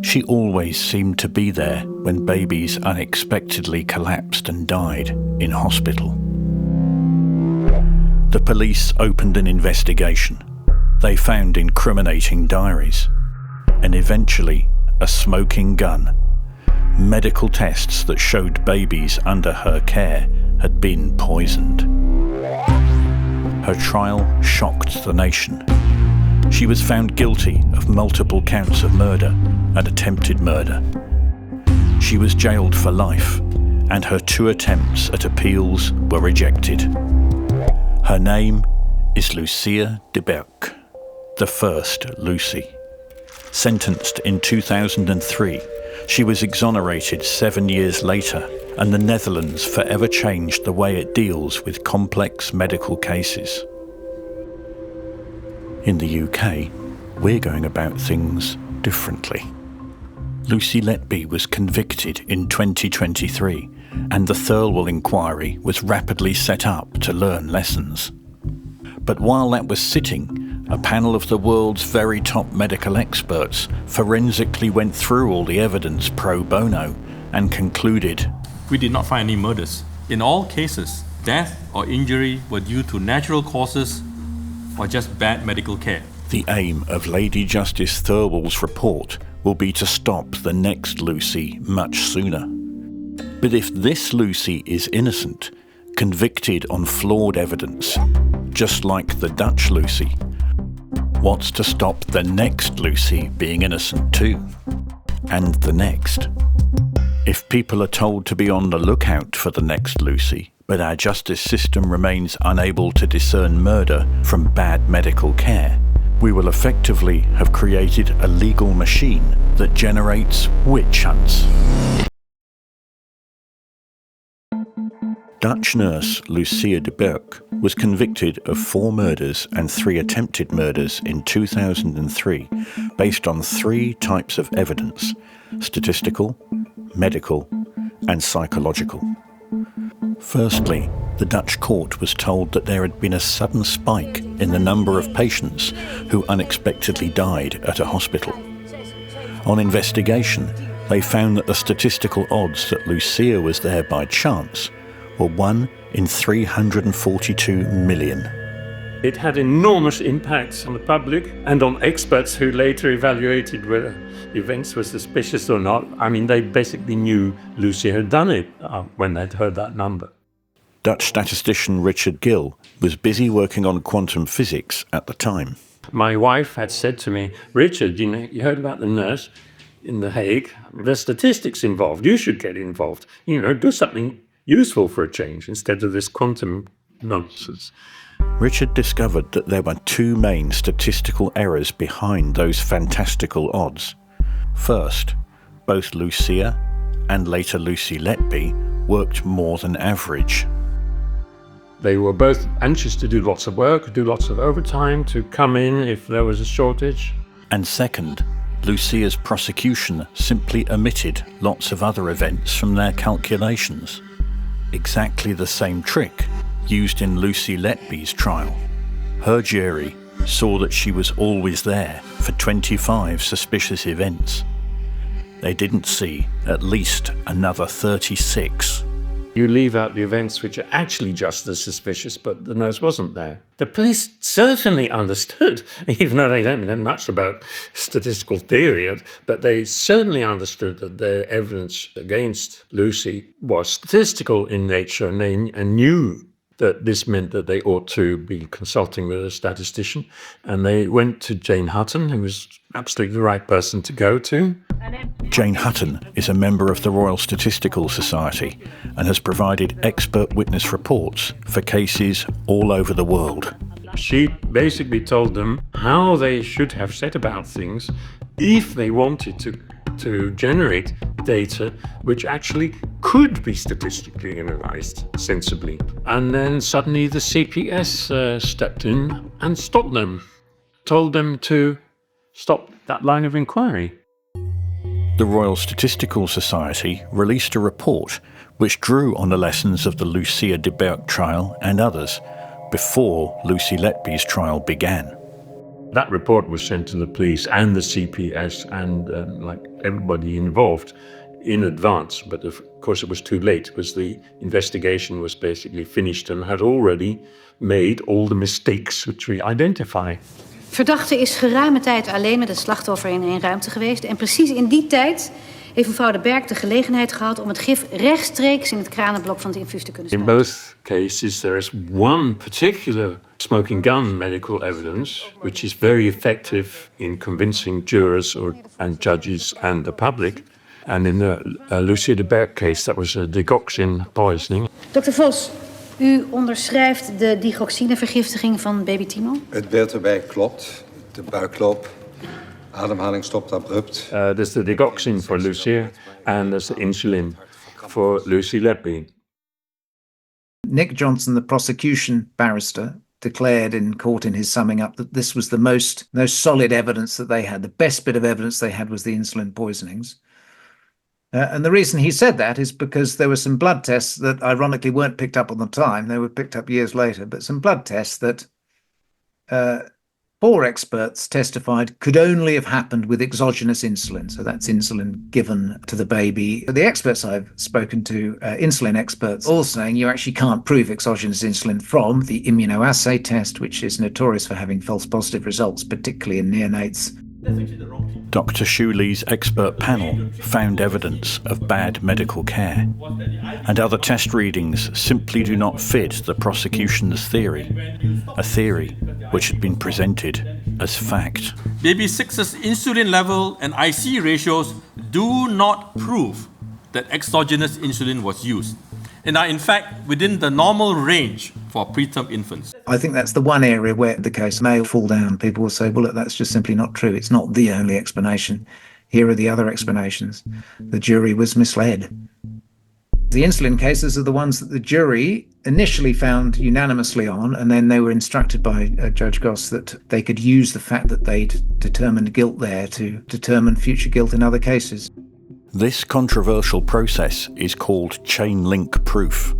She always seemed to be there when babies unexpectedly collapsed and died in hospital. The police opened an investigation. They found incriminating diaries, and eventually a smoking gun. Medical tests that showed babies under her care had been poisoned. Her trial shocked the nation. She was found guilty of multiple counts of murder and attempted murder. She was jailed for life, and her 2 attempts at appeals were rejected. Her name is Lucy Letby, the first Lucy. Sentenced in 2003, she was exonerated 7 years later, and the Netherlands forever changed the way it deals with complex medical cases. In the UK, we're going about things differently. Lucy Letby was convicted in 2023, and the Thirlwell inquiry was rapidly set up to learn lessons. But while that was sitting, a panel of the world's very top medical experts forensically went through all the evidence pro bono and concluded, "We did not find any murders. In all cases, death or injury were due to natural causes or just bad medical care." The aim of Lady Justice Thirlwell's report will be to stop the next Lucy much sooner. But if this Lucy is innocent, convicted on flawed evidence, just like the Dutch Lucy, what's to stop the next Lucy being innocent too? And the next? If people are told to be on the lookout for the next Lucy, but our justice system remains unable to discern murder from bad medical care, we will effectively have created a legal machine that generates witch hunts. Dutch nurse Lucy Letby was convicted of 4 murders and 3 attempted murders in 2003 based on 3 types of evidence: statistical, medical, and psychological. Firstly, the Dutch court was told that there had been a sudden spike in the number of patients who unexpectedly died at a hospital. On investigation, they found that the statistical odds that Lucia was there by chance were 1 in 342 million. It had enormous impacts on the public and on experts who later evaluated whether events were suspicious or not. I mean, they basically knew Lucy had done it when they'd heard that number. Dutch statistician Richard Gill was busy working on quantum physics at the time. My wife had said to me, "Richard, you heard about the nurse in The Hague? There's statistics involved. You should get involved. Do something useful for a change instead of this quantum nonsense." Richard discovered that there were 2 main statistical errors behind those fantastical odds. First, both Lucia and later Lucy Letby worked more than average. They were both anxious to do lots of work, do lots of overtime, to come in if there was a shortage. And second, Lucia's prosecution simply omitted lots of other events from their calculations. Exactly the same trick used in Lucy Letby's trial. Her jury saw that she was always there for 25 suspicious events. They didn't see at least another 36. You leave out the events which are actually just as suspicious, but the nurse wasn't there. The police certainly understood, even though they don't know much about statistical theory, but they certainly understood that their evidence against Lucy was statistical in nature, and they knew that this meant that they ought to be consulting with a statistician. And they went to Jane Hutton, who was absolutely the right person to go to. Jane Hutton is a member of the Royal Statistical Society and has provided expert witness reports for cases all over the world. She basically told them how they should have set about things if they wanted to generate data which actually could be statistically analysed sensibly. And then suddenly the CPS stepped in and stopped them, told them to stop that line of inquiry. The Royal Statistical Society released a report which drew on the lessons of the Lucy Letby trial and others before Lucy Letby's trial began. That report was sent to the police and the CPS and like everybody involved in advance. But of course it was too late because the investigation was basically finished and had already made all the mistakes which we identify. Verdachte is geruime tijd alleen met het slachtoffer in één ruimte geweest. En precies in die tijd heeft mevrouw de Berk de gelegenheid gehad om het gif rechtstreeks in het kranenblok van het infuus te kunnen spuiten. In both cases there is one particular smoking gun medical evidence which is very effective in convincing jurors and judges and the public. And in the Lucy de Berk case, that was a digoxin poisoning. Dokter Vos, u onderschrijft de digoxinevergiftiging van baby Timo? Het beeld erbij klopt. De buikloop, ademhaling stopt abrupt. There's the digoxin for Lucy and there's the insulin for Lucy Letby. Nick Johnson, the prosecution barrister, declared in court in his summing up that this was the most solid evidence that they had. The best bit of evidence they had was the insulin poisonings. And the reason he said that is because there were some blood tests that ironically weren't picked up on the time. They were picked up years later, but some blood tests that 4 experts testified could only have happened with exogenous insulin. So that's insulin given to the baby. The experts I've spoken to, insulin experts, all saying you actually can't prove exogenous insulin from the immunoassay test, which is notorious for having false positive results, particularly in neonates. Dr. Shuli's expert panel found evidence of bad medical care, and other test readings simply do not fit the prosecution's theory, a theory which had been presented as fact. Baby 6's insulin level and IC ratios do not prove that exogenous insulin was used, and are in fact within the normal range for preterm infants. I think that's the one area where the case may fall down. People will say, well, look, that's just simply not true. It's not the only explanation. Here are the other explanations. The jury was misled. The insulin cases are the ones that the jury initially found unanimously on, and then they were instructed by Judge Goss that they could use the fact that they'd determined guilt there to determine future guilt in other cases. This controversial process is called chain link proof.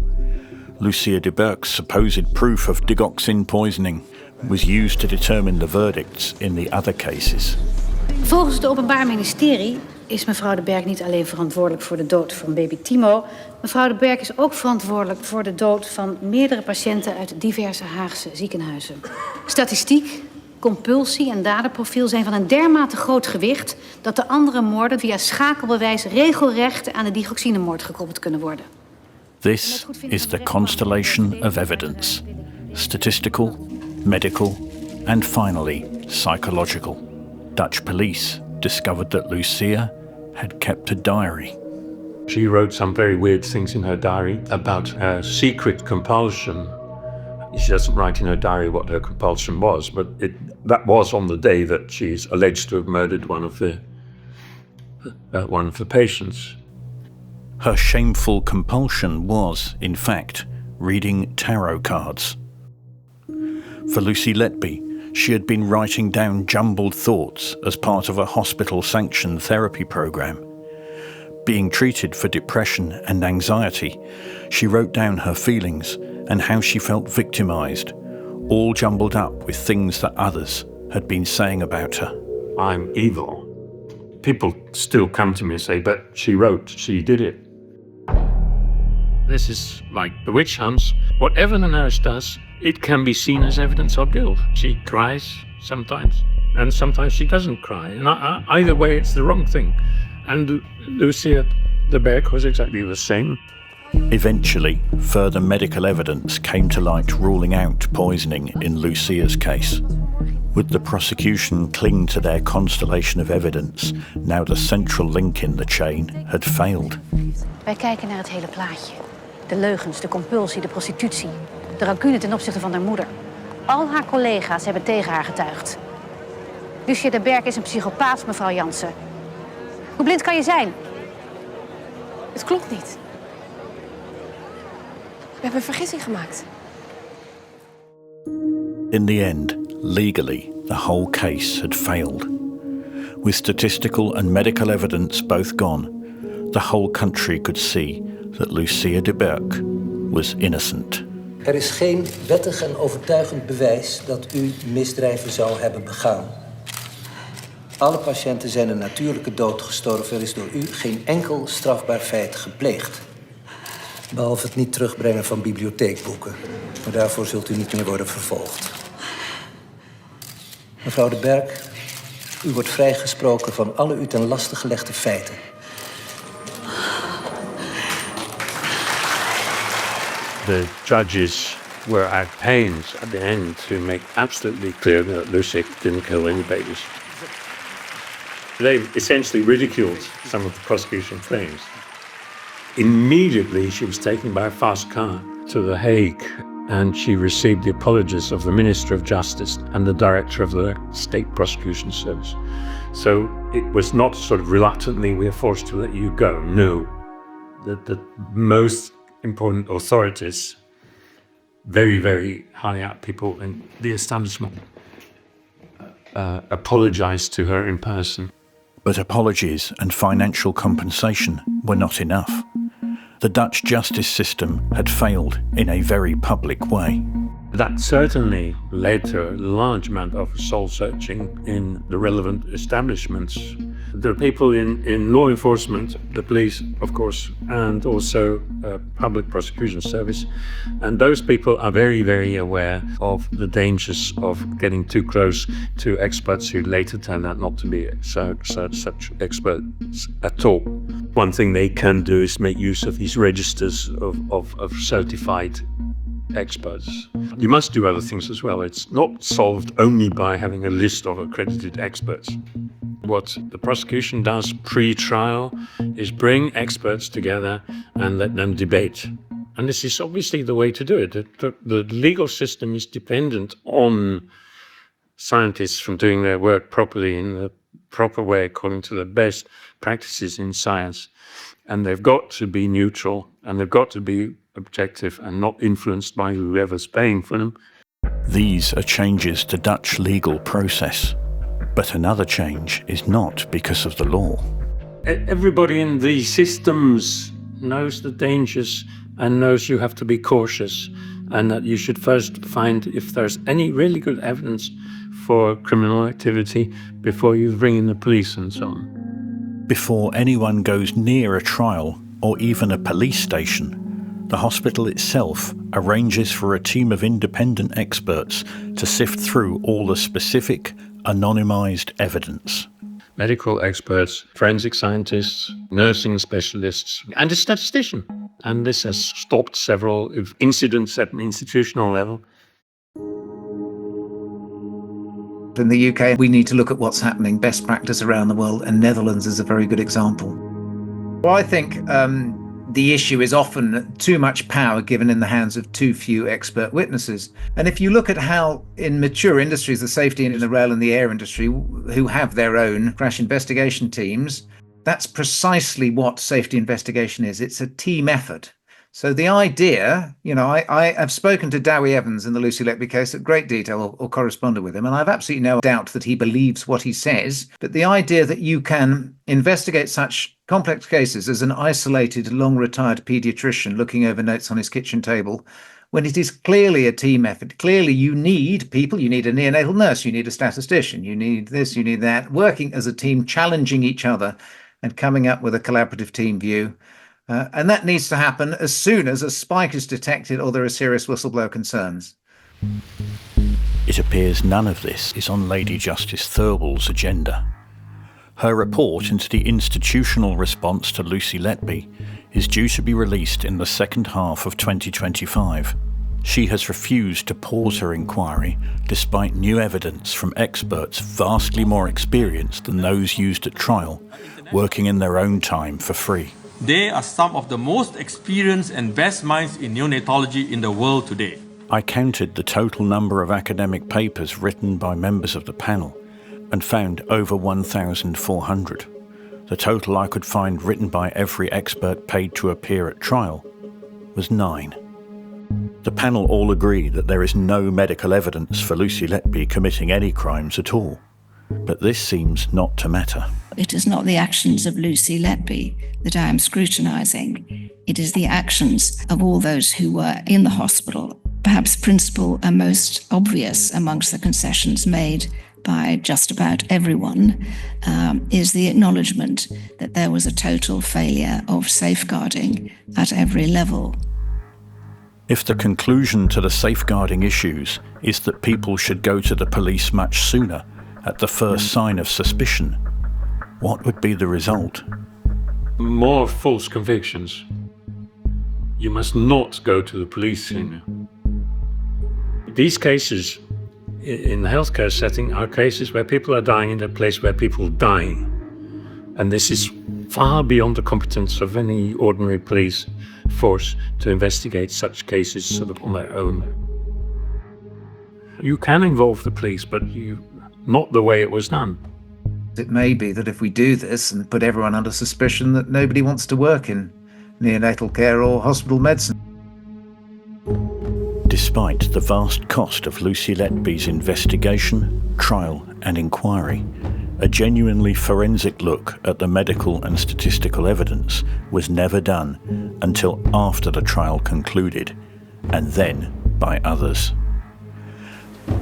Lucy de Berk's supposed proof of digoxin poisoning was used to determine the verdicts in the other cases. Volgens het Openbaar Ministerie is mevrouw de Berk niet alleen verantwoordelijk voor de dood van baby Timo. Mevrouw de Berk is ook verantwoordelijk voor de dood van meerdere patiënten uit diverse Haagse ziekenhuizen. Statistiek, compulsie en daderprofiel zijn van een dermate groot gewicht dat de andere moorden via schakelbewijs regelrecht aan de digoxinemoord gekoppeld kunnen worden. This is the constellation of evidence: statistical, medical, and finally psychological. Dutch police discovered that Lucia had kept a diary. She wrote some very weird things in her diary about her secret compulsion. She doesn't write in her diary what her compulsion was, but that was on the day that she's alleged to have murdered one of the patients. Her shameful compulsion was, in fact, reading tarot cards. For Lucy Letby, she had been writing down jumbled thoughts as part of a hospital-sanctioned therapy program. Being treated for depression and anxiety, she wrote down her feelings and how she felt victimized, all jumbled up with things that others had been saying about her. I'm evil. People still come to me and say, but she wrote, she did it. This is like the witch hunts. Whatever the nurse does, it can be seen as evidence of guilt. She cries sometimes, and sometimes she doesn't cry. And either way, it's the wrong thing. And Lucy de Berk was exactly the same. Eventually, further medical evidence came to light ruling out poisoning in Lucia's case. Would the prosecution cling to their constellation of evidence now the central link in the chain had failed? Wij kijken naar het hele plaatje. De leugens, de compulsie, de prostitutie. De rancune ten opzichte van haar moeder. Al haar collega's hebben tegen haar getuigd. Lucy de Berk is een psychopaat, mevrouw Jansen. Hoe blind kan je zijn? Het klopt niet. We hebben een vergissing gemaakt. In the end, legally, the whole case had failed. With statistical and medical evidence both gone, the whole country could see that Lucia de Berk was innocent. Er is geen wettig en overtuigend bewijs dat u misdrijven zou hebben begaan. Alle patiënten zijn een natuurlijke dood gestorven. Er is door u geen enkel strafbaar feit gepleegd. Behalve het niet terugbrengen van bibliotheekboeken. Maar daarvoor zult u niet meer worden vervolgd. Mevrouw de Berg, u wordt vrijgesproken van alle u ten laste gelegde feiten. The judges were at pains at the end to make absolutely clear that Lucy didn't kill any babies. They essentially ridiculed some of the prosecution claims. Immediately, she was taken by a fast car to The Hague, and she received the apologies of the Minister of Justice and the Director of the State Prosecution Service. So it was not sort of reluctantly, we are forced to let you go. No. The most important authorities, very, very high up people in the establishment, apologized to her in person. But apologies and financial compensation were not enough. The Dutch justice system had failed in a very public way. That certainly led to a large amount of soul-searching in the relevant establishments. The people in law enforcement, the police, of course, and also public prosecution service. And those people are very, very aware of the dangers of getting too close to experts who later turn out not to be such experts at all. One thing they can do is make use of these registers of certified experts. You must do other things as well. It's not solved only by having a list of accredited experts. What the prosecution does pre-trial is bring experts together and let them debate. And this is obviously the way to do it. The legal system is dependent on scientists from doing their work properly in the proper way according to the best practices in science. And they've got to be neutral, and they've got to be objective and not influenced by whoever's paying for them. These are changes to Dutch legal process. But another change is not because of the law. Everybody in these systems knows the dangers and knows you have to be cautious, and that you should first find if there's any really good evidence for criminal activity before you bring in the police and so on. Before anyone goes near a trial or even a police station, the hospital itself arranges for a team of independent experts to sift through all the specific, anonymized evidence. Medical experts, forensic scientists, nursing specialists, and a statistician. And this has stopped several incidents at an institutional level. In the UK, we need to look at what's happening, best practice around the world, and Netherlands is a very good example. Well, I think the issue is often too much power given in the hands of too few expert witnesses. And if you look at how in mature industries, the safety in the rail and the air industry, who have their own crash investigation teams, that's precisely what safety investigation is. It's a team effort. So the idea, I have spoken to Dowie Evans in the Lucy Letby case at great detail or corresponded with him, and I've absolutely no doubt that he believes what he says. But the idea that you can investigate such complex cases as an isolated, long-retired paediatrician looking over notes on his kitchen table, when it is clearly a team effort, clearly you need people, you need a neonatal nurse, you need a statistician, you need this, you need that, working as a team, challenging each other and coming up with a collaborative team view. And that needs to happen as soon as a spike is detected or there are serious whistleblower concerns. It appears none of this is on Lady Justice Thurball's agenda. Her report into the institutional response to Lucy Letby is due to be released in the second half of 2025. She has refused to pause her inquiry despite new evidence from experts vastly more experienced than those used at trial, working in their own time for free. They are some of the most experienced and best minds in neonatology in the world today. I counted the total number of academic papers written by members of the panel and found over 1,400. The total I could find written by every expert paid to appear at trial was 9. The panel all agree that there is no medical evidence for Lucy Letby committing any crimes at all. But this seems not to matter. It is not the actions of Lucy Letby that I am scrutinising. It is the actions of all those who were in the hospital perhaps principal and most obvious amongst the concessions made by just about everyone, is the acknowledgement that there was a total failure of safeguarding at every level. If the conclusion to the safeguarding issues is that people should go to the police much sooner at the first sign of suspicion, what would be the result? More false convictions. You must not go to the police sooner. These cases in the healthcare setting are cases where people are dying in a place where people are dying. And this is far beyond the competence of any ordinary police force to investigate such cases sort of on their own. You can involve the police, but not the way it was done. It may be that if we do this and put everyone under suspicion, that nobody wants to work in neonatal care or hospital medicine. Despite the vast cost of Lucy Letby's investigation, trial and inquiry, a genuinely forensic look at the medical and statistical evidence was never done until after the trial concluded, and then by others.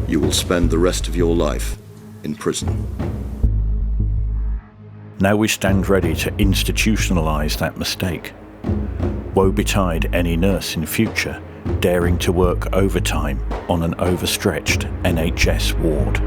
You will spend the rest of your life in prison. Now we stand ready to institutionalise that mistake. Woe betide any nurse in future daring to work overtime on an overstretched NHS ward.